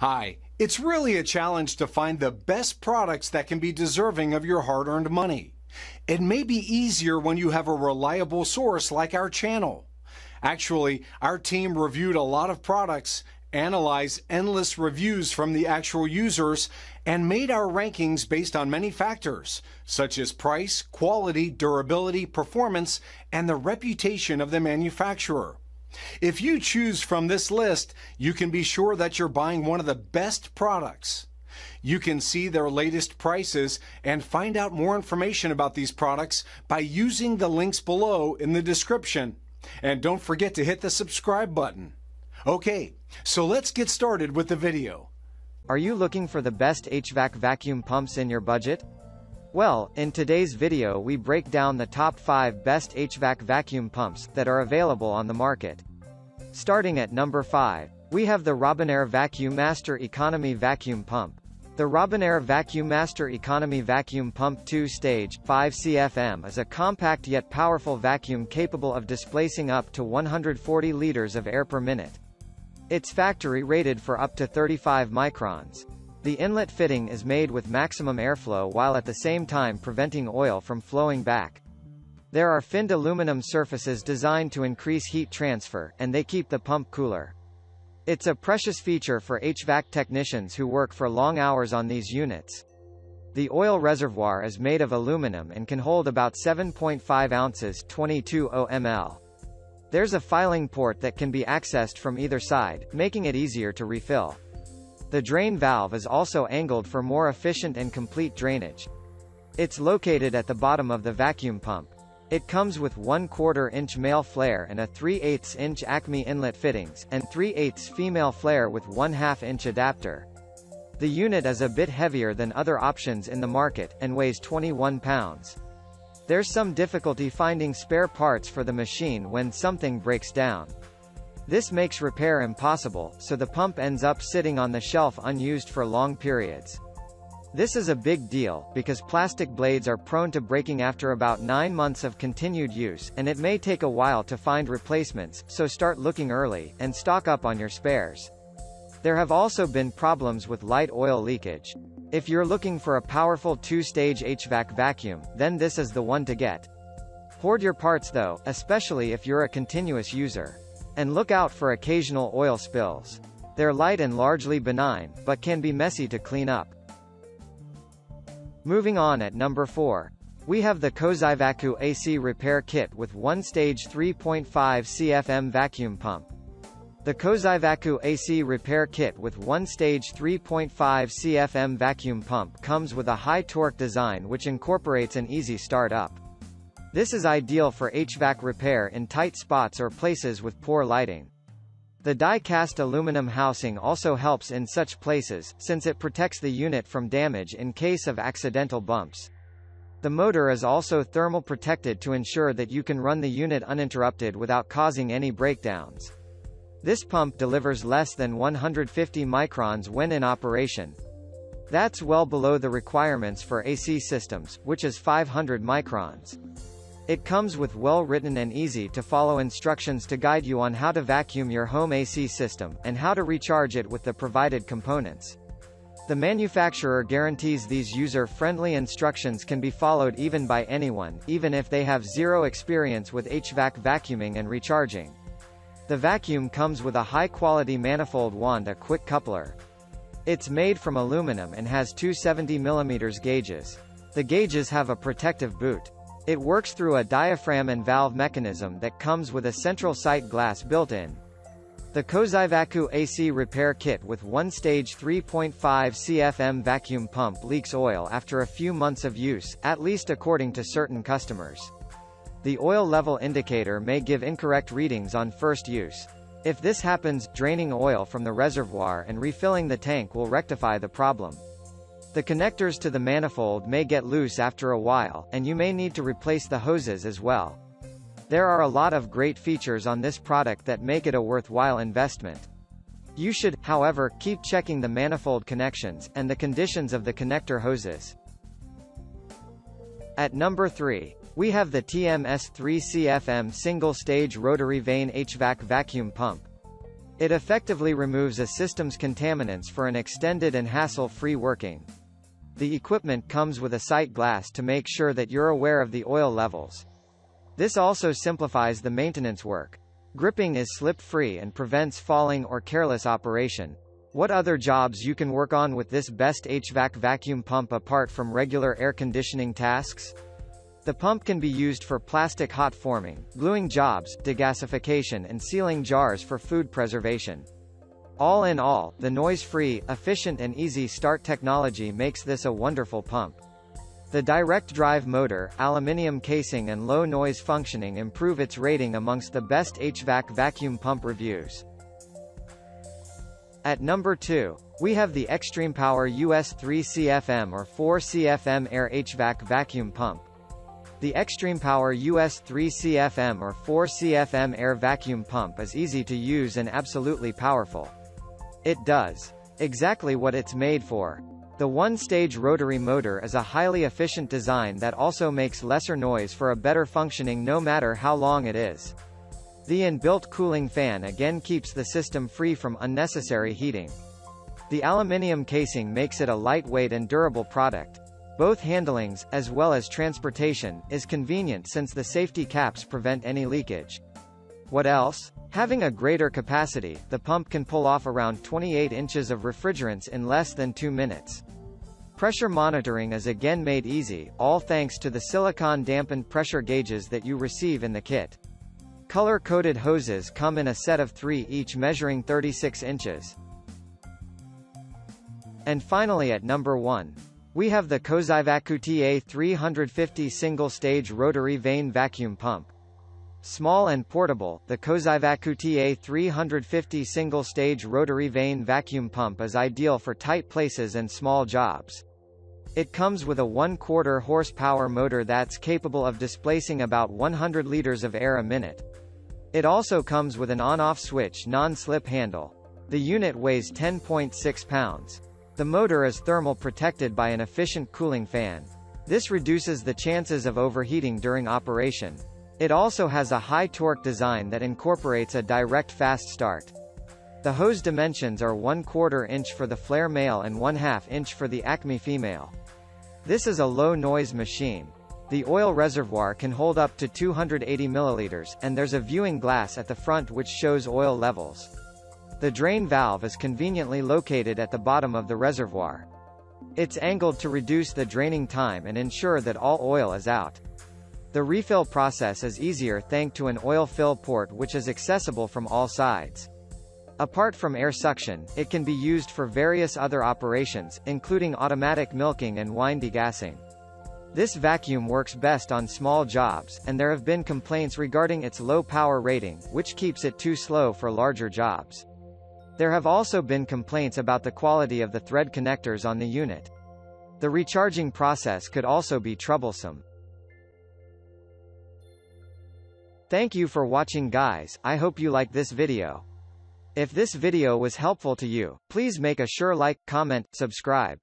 Hi, it's really a challenge to find the best products that can be deserving of your hard-earned money. It may be easier when you have a reliable source like our channel. Actually, our team reviewed a lot of products, analyzed endless reviews from the actual users, and made our rankings based on many factors, such as price, quality, durability, performance, and the reputation of the manufacturer. If you choose from this list, you can be sure that you're buying one of the best products. You can see their latest prices and find out more information about these products by using the links below in the description. And don't forget to hit the subscribe button. Okay, so let's get started with the video. Are you looking for the best HVAC vacuum pumps in your budget? Well, in today's video we break down the top 5 best HVAC vacuum pumps that are available on the market. Starting at number 5, we have the Robinair VacuMaster Economy Vacuum Pump. The Robinair VacuMaster Economy Vacuum Pump 2-stage, 5 CFM is a compact yet powerful vacuum capable of displacing up to 140 liters of air per minute. It's factory rated for up to 35 microns. The inlet fitting is made with maximum airflow while at the same time preventing oil from flowing back. There are finned aluminum surfaces designed to increase heat transfer, and they keep the pump cooler. It's a precious feature for HVAC technicians who work for long hours on these units. The oil reservoir is made of aluminum and can hold about 7.5 ounces 22 ml. There's a filing port that can be accessed from either side, making it easier to refill. The drain valve is also angled for more efficient and complete drainage. It's located at the bottom of the vacuum pump. It comes with 1/4 inch male flare and a 3/8 inch Acme inlet fittings, and 3/8 female flare with 1/2 inch adapter. The unit is a bit heavier than other options in the market, and weighs 21 pounds. There's some difficulty finding spare parts for the machine when something breaks down. This makes repair impossible, so the pump ends up sitting on the shelf unused for long periods. This is a big deal, because plastic blades are prone to breaking after about 9 months of continued use, and it may take a while to find replacements, so start looking early, and stock up on your spares. There have also been problems with light oil leakage. If you're looking for a powerful 2-stage HVAC vacuum, then this is the one to get. Hoard your parts though, especially if you're a continuous user. And look out for occasional oil spills. They're light and largely benign, but can be messy to clean up. Moving on at number 4. We have the Kozyvacu AC Repair Kit with 1-stage 3.5 CFM vacuum pump. The Kozyvacu AC Repair Kit with 1-stage 3.5 CFM vacuum pump comes with a high-torque design which incorporates an easy start-up. This is ideal for HVAC repair in tight spots or places with poor lighting. The die-cast aluminum housing also helps in such places, since it protects the unit from damage in case of accidental bumps. The motor is also thermal protected to ensure that you can run the unit uninterrupted without causing any breakdowns. This pump delivers less than 150 microns when in operation. That's well below the requirements for AC systems, which is 500 microns. It comes with well-written and easy-to-follow instructions to guide you on how to vacuum your home AC system, and how to recharge it with the provided components. The manufacturer guarantees these user-friendly instructions can be followed even by anyone, even if they have zero experience with HVAC vacuuming and recharging. The vacuum comes with a high-quality manifold wand quick coupler. It's made from aluminum and has two 70mm gauges. The gauges have a protective boot. It works through a diaphragm and valve mechanism that comes with a central sight glass built in. The Kozyvacu AC Repair Kit with 1-stage 3.5 CFM vacuum pump leaks oil after a few months of use, at least according to certain customers. The oil level indicator may give incorrect readings on first use. If this happens, draining oil from the reservoir and refilling the tank will rectify the problem. The connectors to the manifold may get loose after a while, and you may need to replace the hoses as well. There are a lot of great features on this product that make it a worthwhile investment. You should, however, keep checking the manifold connections, and the conditions of the connector hoses. At number 3, we have the TMS3CFM single-stage rotary vane HVAC vacuum pump. It effectively removes a system's contaminants for an extended and hassle-free working. The equipment comes with a sight glass to make sure that you're aware of the oil levels. This also simplifies the maintenance work. Gripping is slip-free and prevents falling or careless operation. What other jobs you can work on with this best HVAC vacuum pump apart from regular air conditioning tasks? The pump can be used for plastic hot forming, gluing jobs, degasification and sealing jars for food preservation. All in all, the noise-free, efficient and easy start technology makes this a wonderful pump. The direct drive motor, aluminium casing and low noise functioning improve its rating amongst the best HVAC vacuum pump reviews. At number 2, we have the XtremepowerUS 3CFM or 4CFM Air HVAC Vacuum Pump. The XtremepowerUS 3CFM or 4CFM Air Vacuum Pump is easy to use and absolutely powerful. It does exactly what it's made for. The one-stage rotary motor is a highly efficient design that also makes lesser noise for a better functioning no matter how long it is. The inbuilt cooling fan again keeps the system free from unnecessary heating. The aluminium casing makes it a lightweight and durable product. Both handlings, as well as transportation, is convenient since the safety caps prevent any leakage. What else? Having a greater capacity, the pump can pull off around 28 inches of refrigerants in less than 2 minutes. Pressure monitoring is again made easy, all thanks to the silicone-dampened pressure gauges that you receive in the kit. Color-coded hoses come in a set of 3 each measuring 36 inches. And finally at number 1. We have the Kozyvacu TA350 single-stage rotary vane vacuum pump. Small and portable, the Kozyvacu TA350 single-stage rotary vane vacuum pump is ideal for tight places and small jobs. It comes with a 1/4 horsepower motor that's capable of displacing about 100 liters of air a minute. It also comes with an on-off switch non-slip handle. The unit weighs 10.6 pounds. The motor is thermal protected by an efficient cooling fan. This reduces the chances of overheating during operation. It also has a high torque design that incorporates a direct fast start. The hose dimensions are 1/4 inch for the flare male and 1/2 inch for the Acme female. This is a low noise machine. The oil reservoir can hold up to 280 milliliters, and there's a viewing glass at the front which shows oil levels. The drain valve is conveniently located at the bottom of the reservoir. It's angled to reduce the draining time and ensure that all oil is out. The refill process is easier thanks to an oil fill port which is accessible from all sides. Apart from air suction, it can be used for various other operations, including automatic milking and wine degassing. This vacuum works best on small jobs, and there have been complaints regarding its low power rating, which keeps it too slow for larger jobs. There have also been complaints about the quality of the thread connectors on the unit. The recharging process could also be troublesome. Thank you for watching guys, I hope you like this video. If this video was helpful to you, please make a sure like, comment, subscribe.